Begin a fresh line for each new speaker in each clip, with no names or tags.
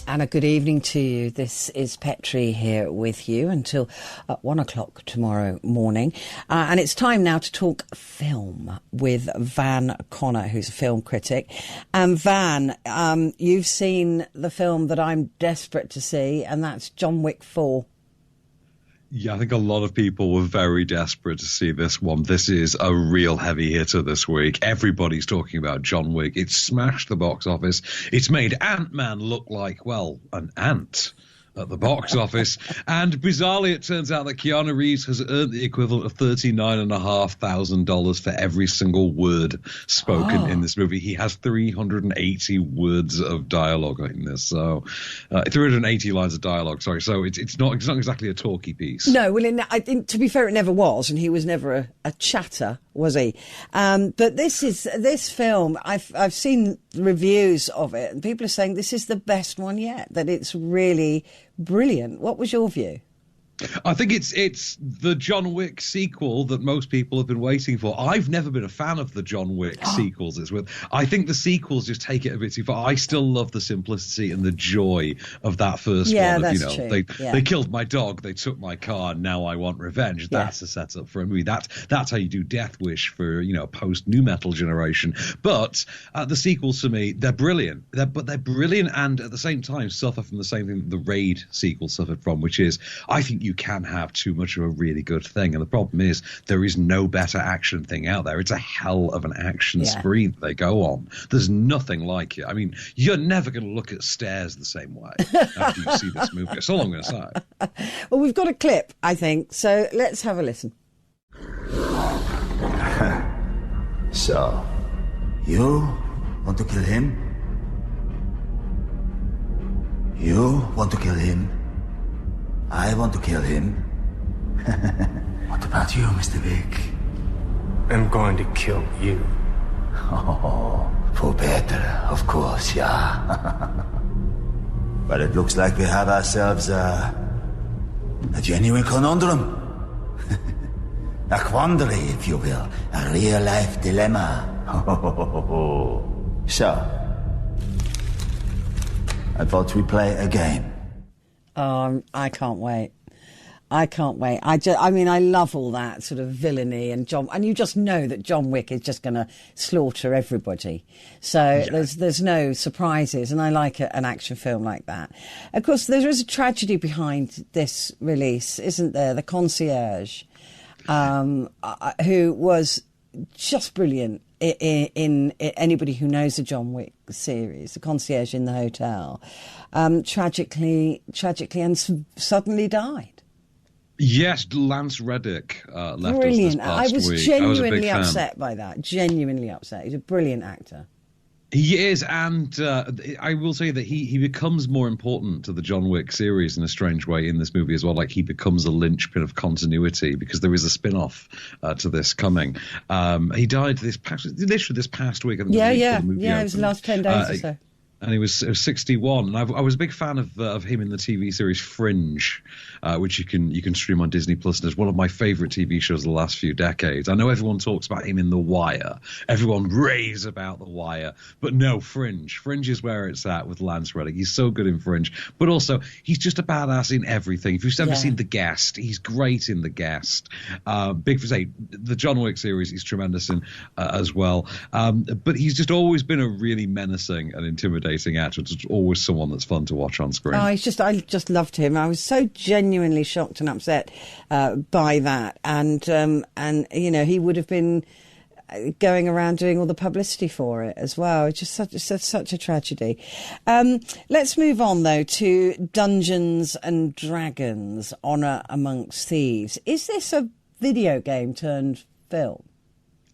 And a good evening to you. This is Petrie here with you until 1 o'clock tomorrow morning. And it's time now to talk film with Van Connor, who's a film critic. And Van, you've seen the film that I'm desperate to see, and that's John Wick 4.
Yeah, I think a lot of people were very desperate to see this one. This is a real heavy hitter this week. Everybody's talking about John Wick. It's smashed the box office. It's made Ant-Man look like, well, an ant at the box office. And bizarrely, it turns out that Keanu Reeves has earned the equivalent of $39,500 for every single word spoken in this movie. He has 380 words of dialogue in this. So 380 lines of dialogue, sorry. So it's not exactly a talky piece.
No, well, to be fair, it never was. And he was never a chatter, was he? But this film, I've seen reviews of it, and people are saying this is the best one yet, that it's really brilliant. What was your view?
I think it's the John Wick sequel that most people have been waiting for. I've never been a fan of the John Wick sequels. I think the sequels just take it a bit too far. I still love the simplicity and the joy of that first one.
That's true.
They killed my dog, they took my car, now I want revenge. That's a setup for a movie. That's how you do Death Wish for, post nu metal generation. But the sequels for me, they're brilliant. They're brilliant, and at the same time suffer from the same thing that the Raid sequel suffered from, which is, I think you can have too much of a really good thing. And the problem is there is no better action thing out there. It's a hell of an action spree that they go on. There's nothing like it. I mean, you're never going to look at stairs the same way after you see this movie. That's all I'm going to say.
Well, we've got a clip, I think, so let's have a listen.
So, you want to kill him? You want to kill him? I want to kill him. What about you, Mr. Vick?
I'm going to kill you.
Oh, for better, of course, yeah. But it looks like we have ourselves a genuine conundrum. A quandary, if you will. A real-life dilemma. So, I thought we'd play a game.
I can't wait. I love all that sort of villainy and you just know that John Wick is just going to slaughter everybody. So there's no surprises, and I like an action film like that. Of course, there is a tragedy behind this release, isn't there? The concierge, who was just brilliant in anybody who knows the John Wick series, the concierge in the hotel, tragically and suddenly died.
Yes, Lance Reddick left
brilliant.
us this past
I was
week.
Genuinely upset by that. Genuinely upset. He's a brilliant actor.
He is, and I will say that he becomes more important to the John Wick series in a strange way in this movie as well. Like, he becomes a linchpin of continuity because there is a spin-off to this coming. He died this past week. I think
it was the last 10 days or so.
And he was 61. And I was a big fan of him in the TV series Fringe, which you can stream on Disney Plus. And it's one of my favourite TV shows of the last few decades. I know everyone talks about him in The Wire. Everyone raves about The Wire. But no, Fringe. Fringe is where it's at with Lance Reddick. He's so good in Fringe. But also, he's just a badass in everything. If you've ever seen The Guest, he's great in The Guest. The John Wick series, he's tremendous in as well. But he's just always been a really menacing and intimidating actor. It's always someone that's fun to watch on screen.
I just loved him. I was so genuinely shocked and upset by that, and he would have been going around doing all the publicity for it as well. It's just such a tragedy. Let's move on though to Dungeons and Dragons: Honor Amongst Thieves. Is this a video game turned film?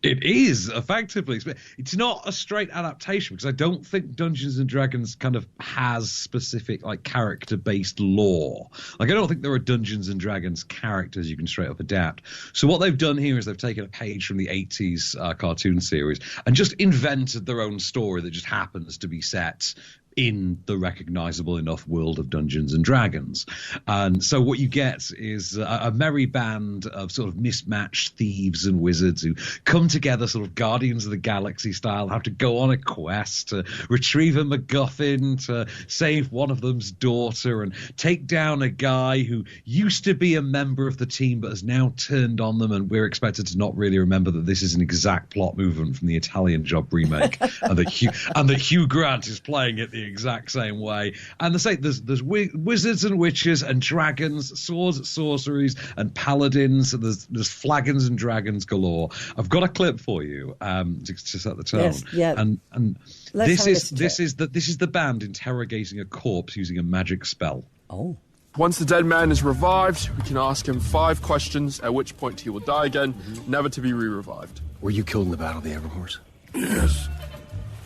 It is, effectively. It's not a straight adaptation because I don't think Dungeons and Dragons kind of has specific character-based lore. I don't think there are Dungeons and Dragons characters you can straight up adapt. So what they've done here is they've taken a page from the 80s cartoon series and just invented their own story that just happens to be set in the recognizable enough world of Dungeons and Dragons. And so what you get is a merry band of sort of mismatched thieves and wizards who come together sort of Guardians of the Galaxy style, have to go on a quest to retrieve a MacGuffin, to save one of them's daughter, and take down a guy who used to be a member of the team but has now turned on them, and we're expected to not really remember that this is an exact plot movement from the Italian Job remake, and that Hugh Grant is playing it the exact same way. And there's wizards and witches and dragons, swords, sorceries, and paladins. There's flagons and dragons galore. I've got a clip for you to set the tone.
Yes, yeah.
And this is the band interrogating a corpse using a magic spell.
Oh.
Once the dead man is revived, we can ask him 5 questions, at which point he will die again, never to be re-revived.
Were you killed in the Battle of the Everhorse?
Yes.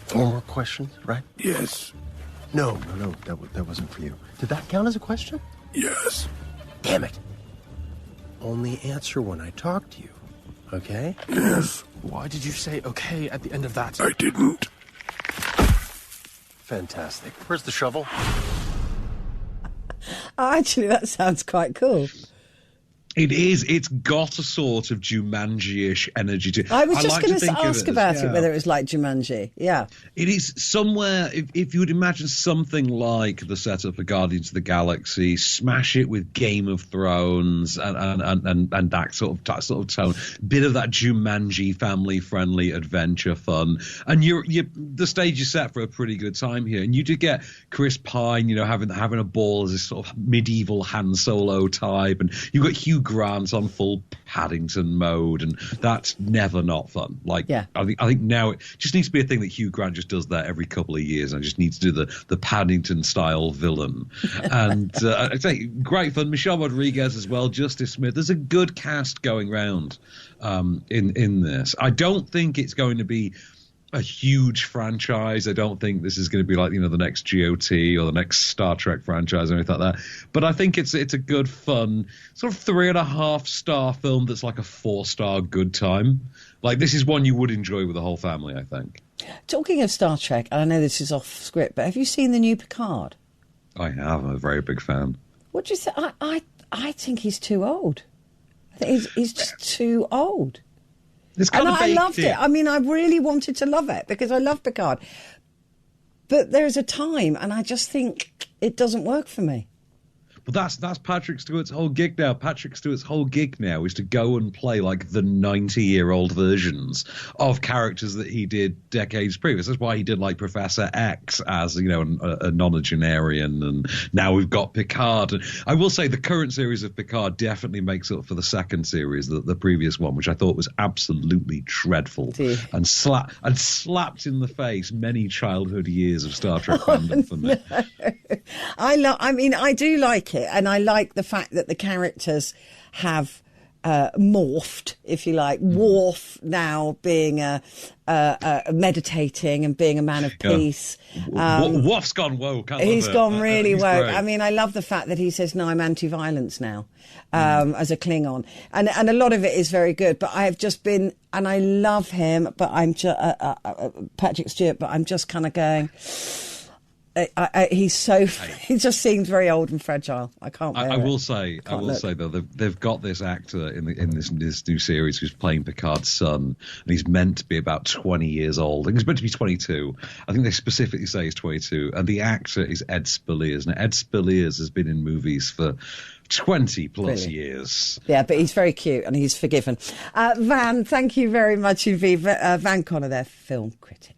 4 more questions, right?
Yes.
No, that wasn't for you. Did that count as a question?
Yes.
Damn it. Only answer when I talk to you, okay?
Yes.
Why did you say okay at the end of that?
I didn't.
Fantastic. Where's the shovel?
Actually, that sounds quite cool.
It is. It's got a sort of Jumanji-ish energy to it.
I was just going to ask about
it,
whether it was like Jumanji. Yeah.
It is somewhere, if you would imagine something like the setup for Guardians of the Galaxy, smash it with Game of Thrones and that sort of tone. Bit of that Jumanji family-friendly adventure fun. And the stage is set for a pretty good time here. And you do get Chris Pine, having a ball as this sort of medieval Han Solo type. And you've got Hugh Grant on full Paddington mode, and that's never not fun. I think now it just needs to be a thing that Hugh Grant just does that every couple of years, and just needs to do the Paddington style villain. And I'd say great fun. Michelle Rodriguez as well, Justice Smith. There's a good cast going round in this. I don't think it's going to be a huge franchise. I don't think this is going to be like the next GOT or the next Star Trek franchise or anything like that. But I think it's a good, fun sort of 3.5-star film that's like a 4-star good time. Like, this is one you would enjoy with the whole family, I think.
Talking of Star Trek, and I know this is off script, but have you seen the new Picard?
I have. I'm a very big fan.
What do you say? I think he's too old. I think he's just too old. And I loved it. I mean, I really wanted to love it because I love Picard. But there's a time, and I just think it doesn't work for me.
Well, that's Patrick Stewart's whole gig now. Patrick Stewart's whole gig now is to go and play like the 90-year-old versions of characters that he did decades previous. That's why he did like Professor X as, a nonagenarian, and now we've got Picard. And I will say the current series of Picard definitely makes up for the second series, the previous one, which I thought was absolutely dreadful and slapped in the face many childhood years of Star Trek fandom for me.
No. I do like it. And I like the fact that the characters have morphed, if you like. Worf now being meditating and being a man of peace.
Worf's gone woke.
He's gone really woke.
Great.
I mean, I love the fact that he says, no, I'm anti-violence now, as a Klingon. And a lot of it is very good. But I have just been, and I love him, but I'm just, Patrick Stewart, but I'm just kind of going... he just seems very old and fragile. I can't bear it. I will say though, they've got this actor in this new series who's playing Picard's son, and he's meant to be about 20 years old. I think he's meant to be 22. I think they specifically say he's 22, and the actor is Ed Speleers. Now, Ed Speleers has been in movies for 20 plus years. Yeah, but he's very cute and he's forgiven. Van, thank you very much indeed. Van Connor, their film critic.